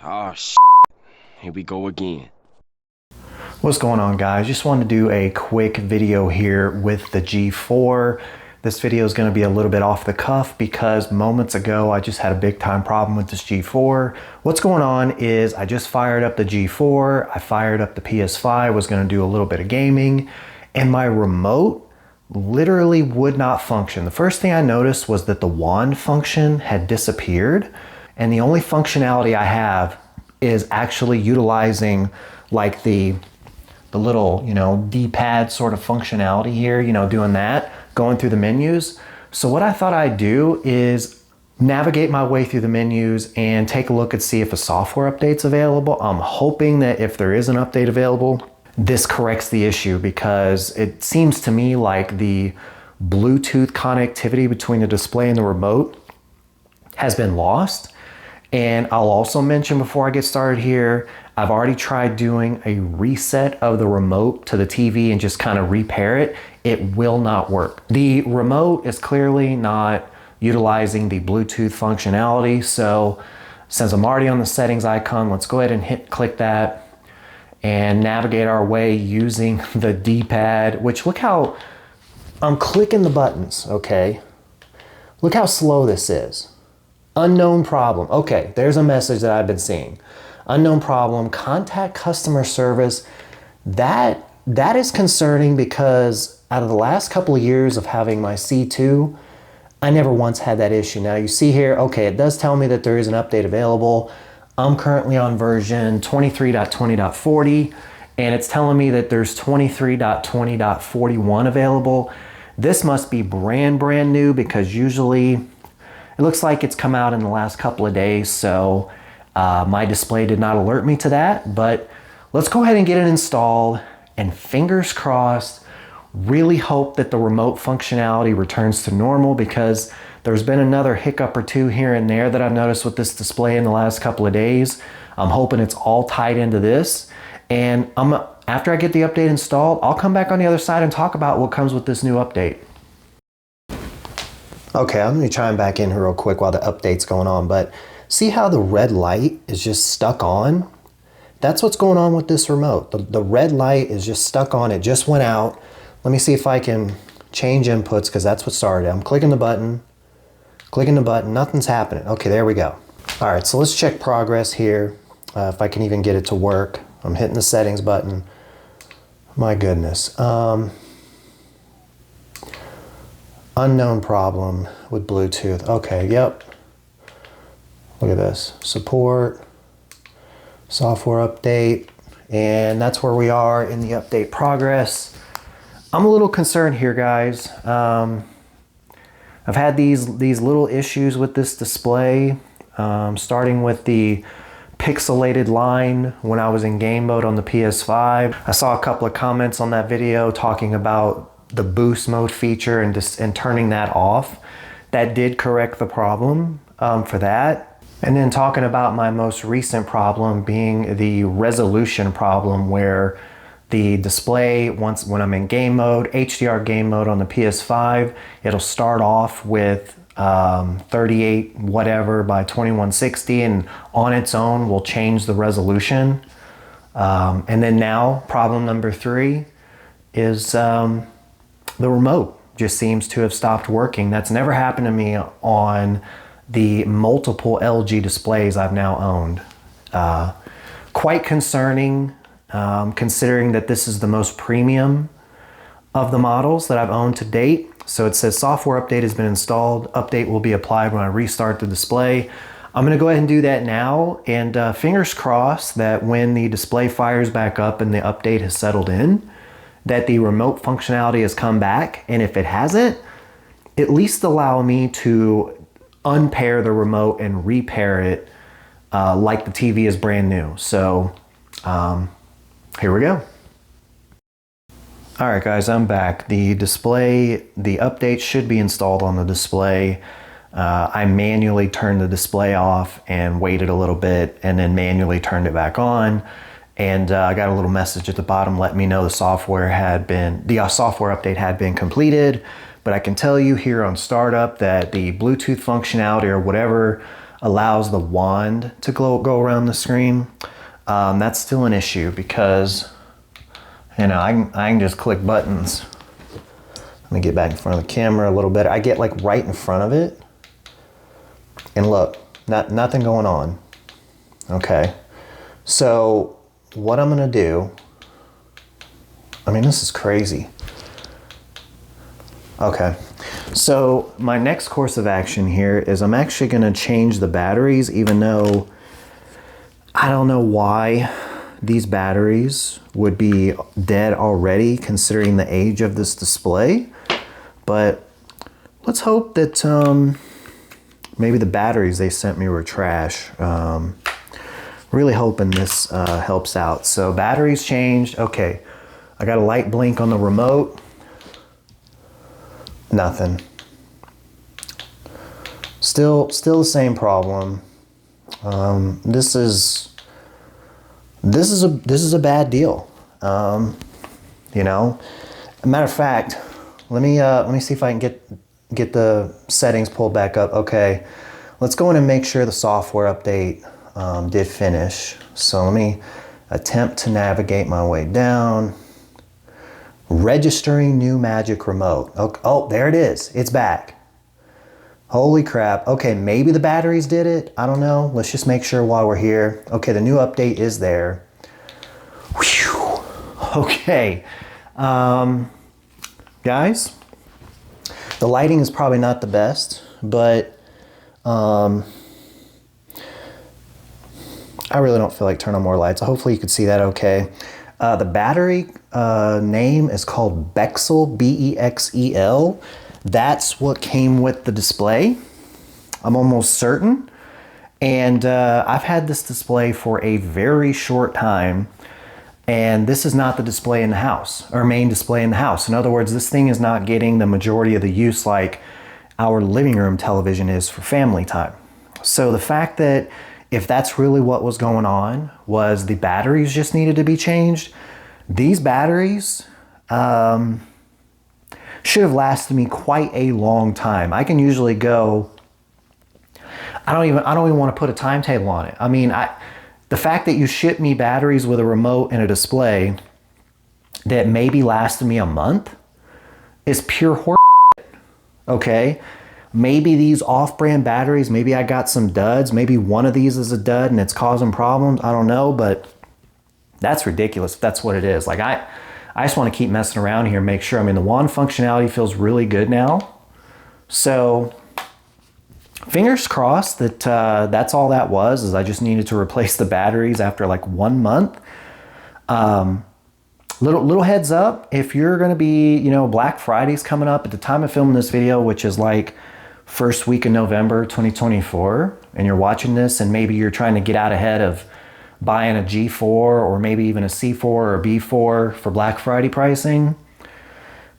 Oh, here we go again. What's going on, guys? Just wanted to do a quick video here with the G4. This video is going to be a little bit off the cuff because moments ago I just had a big time problem with this G4. What's going on is I just fired up the G4, I fired up the PS5, was going to do a little bit of gaming, and my remote literally would not function. The first thing I noticed was that the wand function had disappeared, and the only functionality I have is actually utilizing like the little, D-pad sort of functionality here, doing that, going through the menus. So what I thought I'd do is navigate my way through the menus and take a look and see if a software update's available. I'm hoping that if there is an update available, this corrects the issue, because it seems to me like the Bluetooth connectivity between the display and the remote has been lost. And I'll also mention before I get started here, I've already tried doing a reset of the remote to the TV and just kind of repair it. It will not work. The remote is clearly not utilizing the Bluetooth functionality. So since I'm already on the settings icon, let's go ahead and click that and navigate our way using the D-pad, which look how I'm clicking the buttons, okay? Look how slow this is. Unknown problem. Okay, there's a message that I've been seeing. Unknown problem, contact customer service. That is concerning, because out of the last couple of years of having my C2, I never once had that issue. Now you see here, okay, it does tell me that there is an update available. I'm currently on version 23.20.40, and it's telling me that there's 23.20.41 available. This must be brand new, because usually it looks like it's come out in the last couple of days, so my display did not alert me to that. But let's go ahead and get it installed, and fingers crossed, really hope that the remote functionality returns to normal, because there's been another hiccup or two here and there that I've noticed with this display in the last couple of days. I'm hoping it's all tied into this. And after I get the update installed, I'll come back on the other side and talk about what comes with this new update. Okay, I'm gonna chime back in here real quick while the update's going on, but see how the red light is just stuck on? That's what's going on with this remote. The red light is just stuck on, it just went out. Let me see if I can change inputs, because that's what started. I'm clicking the button, nothing's happening. Okay, there we go. All right, so let's check progress here, if I can even get it to work. I'm hitting the settings button. My goodness. Unknown problem with Bluetooth. Okay, yep. Look at this. Support, software update, and that's where we are in the update progress. I'm a little concerned here, guys. I've had these little issues with this display, starting with the pixelated line when I was in game mode on the PS5. I saw a couple of comments on that video talking about the boost mode feature and turning that off. That did correct the problem for that. And then talking about my most recent problem being the resolution problem, where the display, when I'm in game mode, HDR game mode on the PS5, it'll start off with 38 whatever by 2160, and on its own will change the resolution. And then now problem number 3 is the remote just seems to have stopped working. That's never happened to me on the multiple LG displays I've now owned. Quite concerning, considering that this is the most premium of the models that I've owned to date. So it says software update has been installed. Update will be applied when I restart the display. I'm gonna go ahead and do that now, and fingers crossed that when the display fires back up and the update has settled in, that the remote functionality has come back. And if it hasn't, at least allow me to unpair the remote and repair it like the TV is brand new. So here we go. All right, guys, I'm back. The update should be installed on the display. I manually turned the display off and waited a little bit, and then manually turned it back on. And I got a little message at the bottom letting me know the software update had been completed. But I can tell you here on startup that the Bluetooth functionality, or whatever allows the wand to go around the screen. That's still an issue because, you know, I can just click buttons. Let me get back in front of the camera a little bit. I get like right in front of it, and look, nothing going on. Okay, so what I'm gonna do, I mean, this is crazy. Okay, so my next course of action here is I'm actually gonna change the batteries, even though I don't know why these batteries would be dead already considering the age of this display. But let's hope that maybe the batteries they sent me were trash. Really hoping this helps out. So batteries changed. Okay, I got a light blink on the remote. Nothing. Still the same problem. This is a bad deal. You know, a matter of fact, let me see if I can get the settings pulled back up. Okay, let's go in and make sure the software update did finish. So let me attempt to navigate my way down. Registering new Magic Remote. Oh, there it is. It's back. Holy crap. Okay, maybe the batteries did it. I don't know. Let's just make sure while we're here. Okay, the new update is there. Whew. Okay. Guys, the lighting is probably not the best, but I really don't feel like turning on more lights. Hopefully you can see that okay. The battery name is called Bexel, B-E-X-E-L. That's what came with the display. I'm almost certain. And I've had this display for a very short time. And this is not the display in the house, or main display in the house. In other words, this thing is not getting the majority of the use like our living room television is for family time. So the fact that if that's really what was going on, was the batteries just needed to be changed. These batteries should have lasted me quite a long time. I can usually go, I don't even want to put a timetable on it. I mean, the fact that you ship me batteries with a remote and a display that maybe lasted me a month is pure horse. Okay? Maybe these off-brand batteries, maybe I got some duds. Maybe one of these is a dud and it's causing problems. I don't know, but that's ridiculous if that's what it is. Like I just want to keep messing around here and make sure. I mean, the wand functionality feels really good now. So fingers crossed that that's all that was, is I just needed to replace the batteries after like 1 month. Little heads up, if you're going to be, you know, Black Friday's coming up at the time of filming this video, which is like first week in November 2024, and you're watching this and maybe you're trying to get out ahead of buying a G4 or maybe even a C4 or a B4 for Black Friday pricing.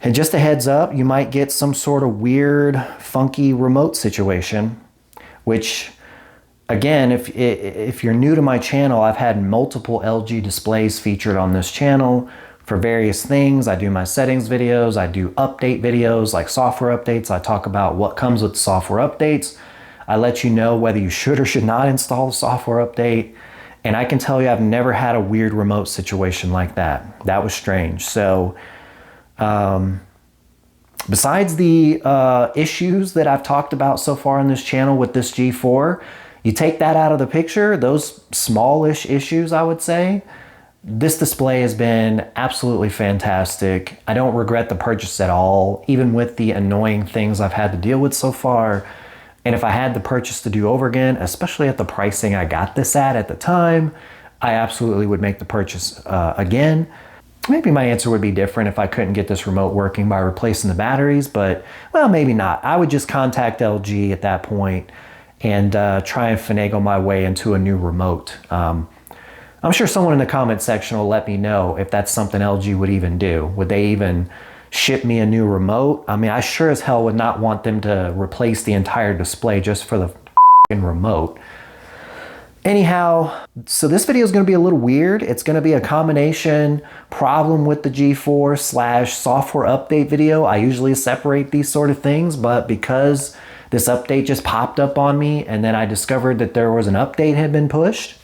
And just a heads up, you might get some sort of weird, funky remote situation, which again, if you're new to my channel, I've had multiple LG displays featured on this channel for various things. I do my settings videos, I do update videos like software updates. I talk about what comes with software updates. I let you know whether you should or should not install the software update. And I can tell you I've never had a weird remote situation like that. That was strange. So besides the issues that I've talked about so far on this channel with this G4, you take that out of the picture, those smallish issues, I would say, this display has been absolutely fantastic. I don't regret the purchase at all, even with the annoying things I've had to deal with so far. And if I had the purchase to do over again, especially at the pricing I got this at the time, I absolutely would make the purchase again. Maybe my answer would be different if I couldn't get this remote working by replacing the batteries, but well, maybe not. I would just contact LG at that point and try and finagle my way into a new remote. I'm sure someone in the comment section will let me know if that's something LG would even do. Would they even ship me a new remote? I mean, I sure as hell would not want them to replace the entire display just for the remote. Anyhow, so this video is going to be a little weird. It's going to be a combination problem with the G4 / software update video. I usually separate these sort of things, but because this update just popped up on me, and then I discovered that there was an update had been pushed.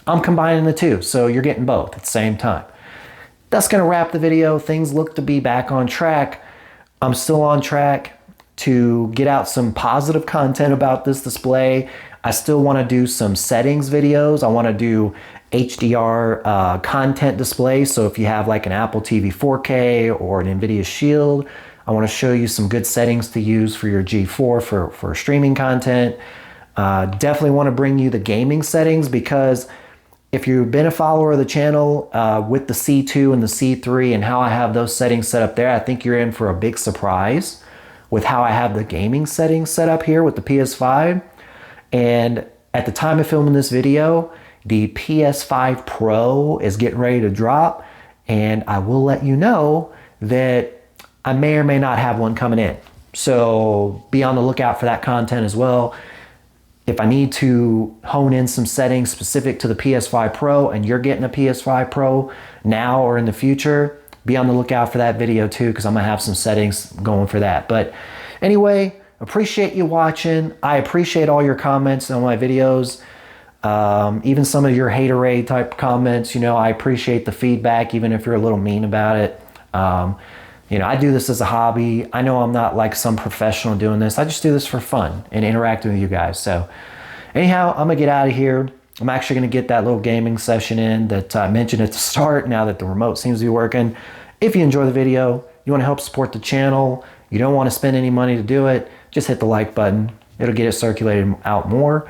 I'm combining the two, so you're getting both at the same time. That's gonna wrap the video. Things look to be back on track. I'm still on track to get out some positive content about this display. I still wanna do some settings videos. I wanna do HDR content display. So if you have like an Apple TV 4K or an NVIDIA Shield, I want to show you some good settings to use for your G4 for streaming content. Definitely want to bring you the gaming settings, because if you've been a follower of the channel with the C2 and the C3 and how I have those settings set up there, I think you're in for a big surprise with how I have the gaming settings set up here with the PS5. And at the time of filming this video, the PS5 Pro is getting ready to drop, and I will let you know that I may or may not have one coming in. So be on the lookout for that content as well. If I need to hone in some settings specific to the PS5 Pro and you're getting a PS5 Pro now or in the future, be on the lookout for that video too, because I'm gonna have some settings going for that. But anyway, appreciate you watching. I appreciate all your comments on my videos. Even some of your haterade type comments, you know, I appreciate the feedback, even if you're a little mean about it. You know, I do this as a hobby. I know I'm not like some professional doing this. I just do this for fun and interacting with you guys. So anyhow, I'm gonna get out of here. I'm actually gonna get that little gaming session in that I mentioned at the start, now that the remote seems to be working. If you enjoy the video, you wanna help support the channel, you don't wanna spend any money to do it, just hit the like button. It'll get it circulated out more.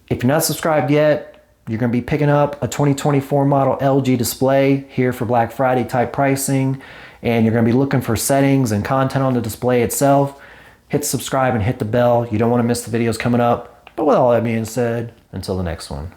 If you're not subscribed yet, you're gonna be picking up a 2024 model LG display here for Black Friday type pricing, and you're gonna be looking for settings and content on the display itself. Hit subscribe and hit the bell. You don't wanna miss the videos coming up. But with all that being said, until the next one.